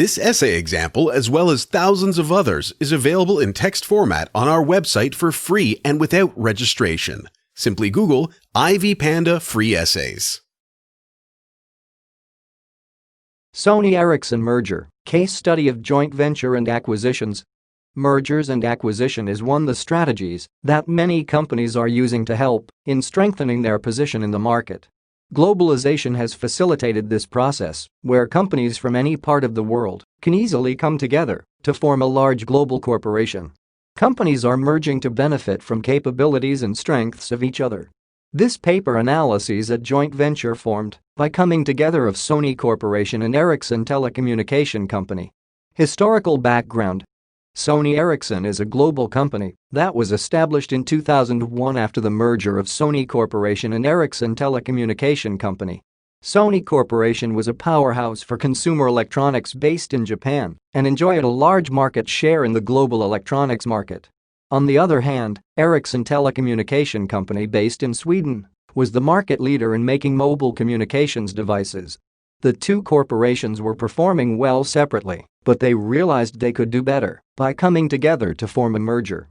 This essay example, as well as thousands of others, is available in text format on our website for free and without registration. Simply Google Ivy Panda Free Essays. Sony Ericsson merger, case study of joint venture and acquisitions. Mergers and acquisition is one of the strategies that many companies are using to help in strengthening their position in the market. Globalization has facilitated this process, where companies from any part of the world can easily come together to form a large global corporation. Companies are merging to benefit from capabilities and strengths of each other. This paper analyses a joint venture formed by coming together of Sony Corporation and Ericsson Telecommunication Company. Historical background. Sony Ericsson is a global company that was established in 2001 after the merger of Sony Corporation and Ericsson Telecommunication Company. Sony Corporation was a powerhouse for consumer electronics based in Japan and enjoyed a large market share in the global electronics market. On the other hand, Ericsson Telecommunication Company, based in Sweden, was the market leader in making mobile communications devices. The two corporations were performing well separately, but they realized they could do better by coming together to form a merger.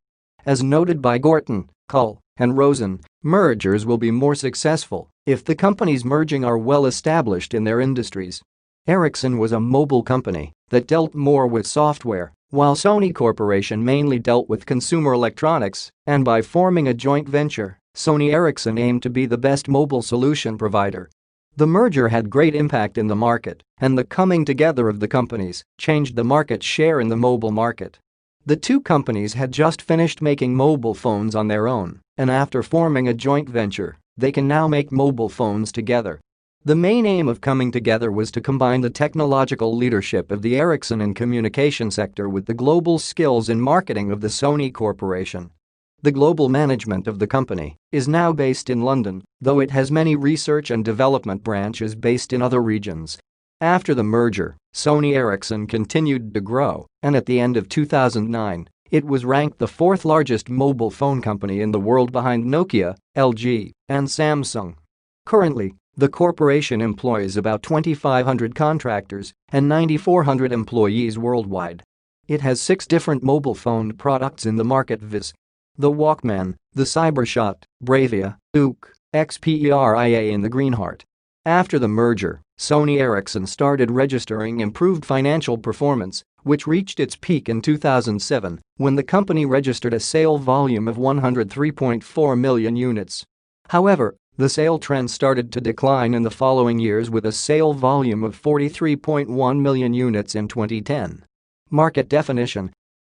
As noted by Gorton, Kull, and Rosen, mergers will be more successful if the companies merging are well established in their industries. Ericsson was a mobile company that dealt more with software, while Sony Corporation mainly dealt with consumer electronics, and by forming a joint venture, Sony Ericsson aimed to be the best mobile solution provider. The merger had great impact in the market, and the coming together of the companies changed the market share in the mobile market. The two companies had just finished making mobile phones on their own, and after forming a joint venture, they can now make mobile phones together. The main aim of coming together was to combine the technological leadership of the Ericsson and communication sector with the global skills and marketing of the Sony Corporation. The global management of the company is now based in London, though it has many research and development branches based in other regions. After the merger, Sony Ericsson continued to grow, and at the end of 2009, it was ranked the fourth largest mobile phone company in the world behind Nokia, LG, and Samsung. Currently, the corporation employs about 2,500 contractors and 9,400 employees worldwide. It has 6 different mobile phone products in the market, viz. the Walkman, the Cybershot, Bravia, Ook, Xperia and the Greenheart. After the merger, Sony Ericsson started registering improved financial performance, which reached its peak in 2007 when the company registered a sale volume of 103.4 million units. However, the sale trend started to decline in the following years with a sale volume of 43.1 million units in 2010. Market definition.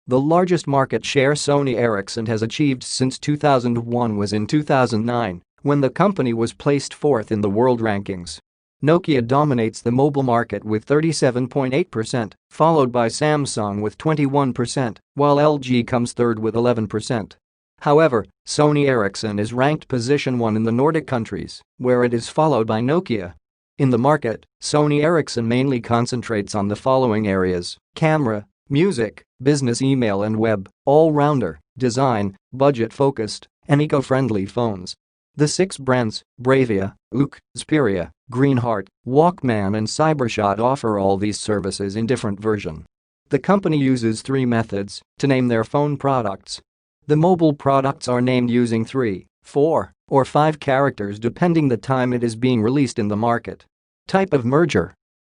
The largest market share Sony Ericsson has achieved since 2001 was in 2009, when the company was placed 4th in the world rankings. Nokia dominates the mobile market with 37.8%, followed by Samsung with 21%, while LG comes 3rd with 11%. However, Sony Ericsson is ranked position 1 in the Nordic countries, where it is followed by Nokia. In the market, Sony Ericsson mainly concentrates on the following areas: camera, music, business email and web, all-rounder, design, budget-focused, and eco-friendly phones. The 6 brands, Bravia, Ook, Xperia, Greenheart, Walkman and Cybershot offer all these services in different versions. The company uses 3 methods to name their phone products. The mobile products are named using 3, 4, or 5 characters depending the time it is being released in the market. Type of merger.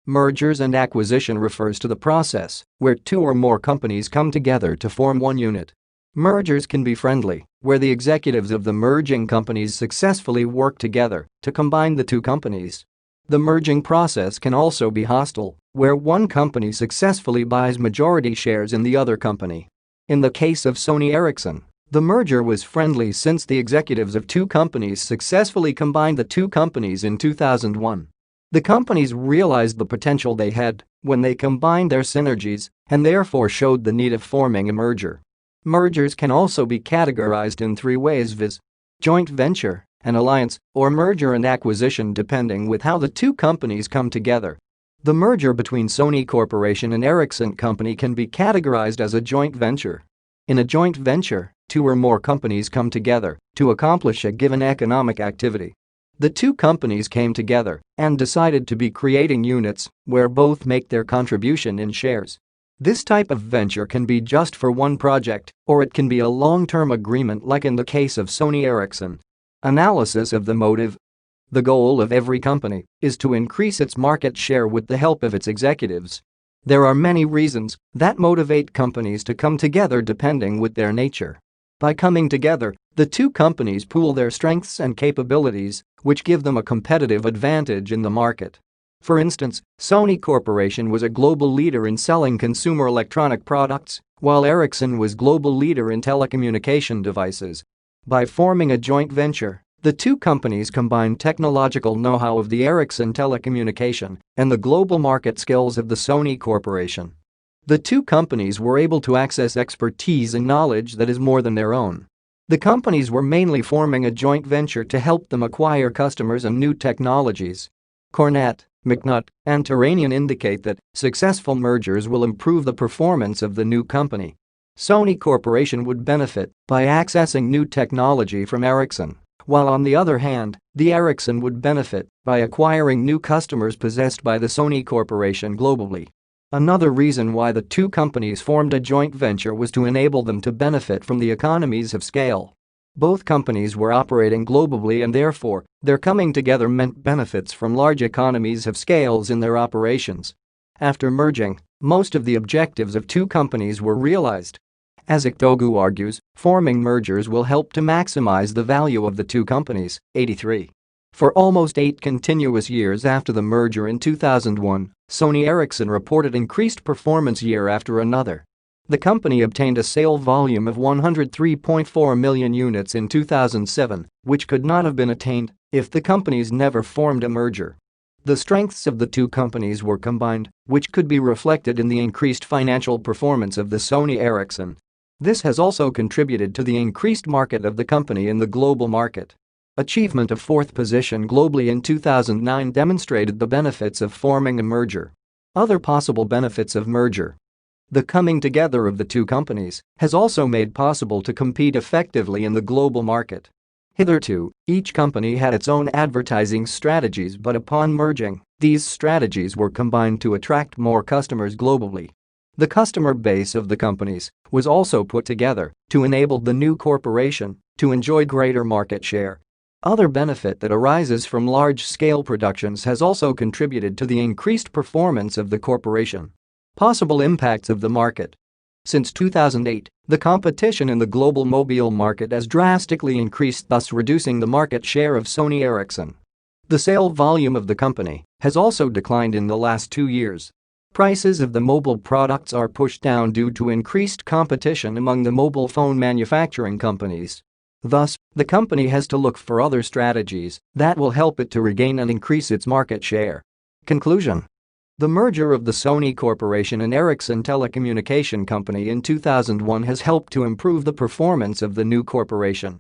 Mergers and acquisition refers to the process where 2 or more companies come together to form one unit. Mergers can be friendly, where the executives of the merging companies successfully work together to combine the 2 companies. The merging process can also be hostile, where one company successfully buys majority shares in the other company. In the case of Sony Ericsson, the merger was friendly since the executives of 2 companies successfully combined the 2 companies in 2001. The companies realized the potential they had when they combined their synergies and therefore showed the need of forming a merger. Mergers can also be categorized in 3 ways, viz. joint venture, an alliance, or merger and acquisition depending with how the 2 companies come together. The merger between Sony Corporation and Ericsson Company can be categorized as a joint venture. In a joint venture, 2 or more companies come together to accomplish a given economic activity. The two companies came together and decided to be creating units where both make their contribution in shares. This type of venture can be just for one project, or it can be a long-term agreement like in the case of Sony Ericsson. Analysis of the motive. The goal of every company is to increase its market share with the help of its executives. There are many reasons that motivate companies to come together depending with their nature. By coming together, the two companies pool their strengths and capabilities, which give them a competitive advantage in the market. For instance, Sony Corporation was a global leader in selling consumer electronic products, while Ericsson was global leader in telecommunication devices. By forming a joint venture, the two companies combined technological know-how of the Ericsson telecommunication and the global market skills of the Sony Corporation. The two companies were able to access expertise and knowledge that is more than their own. The companies were mainly forming a joint venture to help them acquire customers and new technologies. Cornett, McNutt, and Turanian indicate that successful mergers will improve the performance of the new company. Sony Corporation would benefit by accessing new technology from Ericsson, while on the other hand, the Ericsson would benefit by acquiring new customers possessed by the Sony Corporation globally. Another reason why the two companies formed a joint venture was to enable them to benefit from the economies of scale. Both companies were operating globally and therefore, their coming together meant benefits from large economies of scales in their operations. After merging, most of the objectives of two companies were realized. As Iktogu argues, forming mergers will help to maximize the value of the two companies. 83. For almost 8 continuous years after the merger in 2001, Sony Ericsson reported increased performance year after another. The company obtained a sale volume of 103.4 million units in 2007, which could not have been attained if the companies never formed a merger. The strengths of the two companies were combined, which could be reflected in the increased financial performance of the Sony Ericsson. This has also contributed to the increased market of the company in the global market. Achievement of 4th position globally in 2009 demonstrated the benefits of forming a merger. Other possible benefits of merger. The coming together of the two companies has also made possible to compete effectively in the global market. Hitherto, each company had its own advertising strategies, but upon merging, these strategies were combined to attract more customers globally. The customer base of the companies was also put together to enable the new corporation to enjoy greater market share. Other benefit that arises from large-scale productions has also contributed to the increased performance of the corporation. Possible impacts of the market. Since 2008, the competition in the global mobile market has drastically increased, thus reducing the market share of Sony Ericsson. The sale volume of the company has also declined in the last 2 years. Prices of the mobile products are pushed down due to increased competition among the mobile phone manufacturing companies. Thus, the company has to look for other strategies that will help it to regain and increase its market share. Conclusion. The merger of the Sony Corporation and Ericsson Telecommunication Company in 2001 has helped to improve the performance of the new corporation.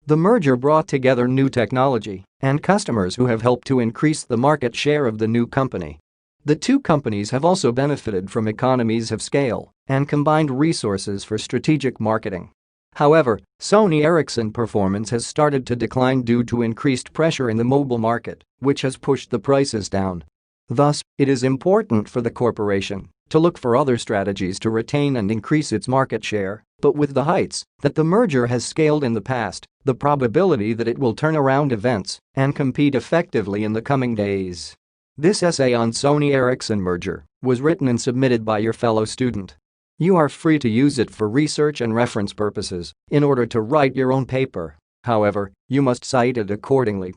The merger brought together new technology and customers who have helped to increase the market share of the new company. The two companies have also benefited from economies of scale and combined resources for strategic marketing. However, Sony Ericsson performance has started to decline due to increased pressure in the mobile market, which has pushed the prices down. Thus, it is important for the corporation to look for other strategies to retain and increase its market share, but with the heights that the merger has scaled in the past, the probability that it will turn around events and compete effectively in the coming days. This essay on Sony Ericsson merger was written and submitted by your fellow student. You are free to use it for research and reference purposes in order to write your own paper. However, you must cite it accordingly.